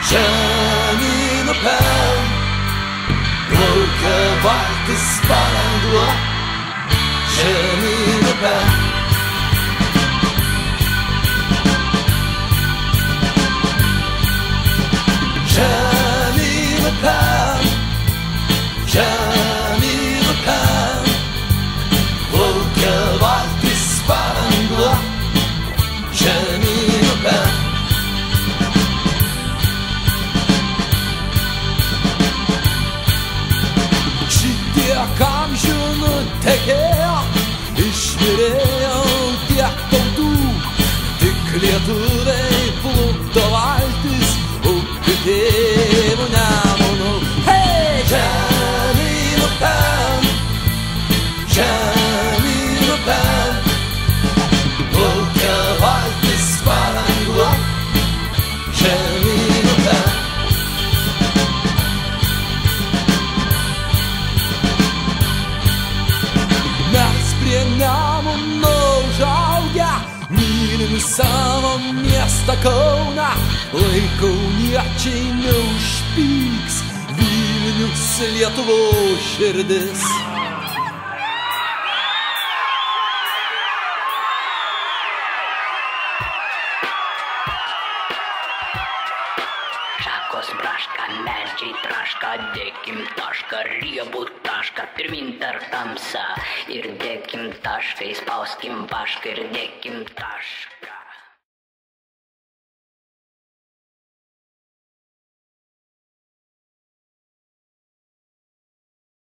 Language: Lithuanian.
Žemyn upėm plaukia valtis palengva. Žemyn upėm žemyn upėm žemyn upėm plaukia valtis palengva. Žemyn upėm šitiek amžių nutekėjo, išmirėjo tiek tautų, tik lietuviai plukdo valtis upių tėvų Nemunu. Hei! Žemyn upėm žemyn upėm plaukia valtis palengva. Žemyn upėm mes prie Nemuno užaugę, mylim savo miestą Kauną, lai kauniečiai neužpyks, Vilnius Lietuvos širdis. Šakos braška, medžiai traška, dėkim tašką, riebų tašką, pirmin per tamsą ir dėkim tašką, įspauskim vašką ir dėkim tašką.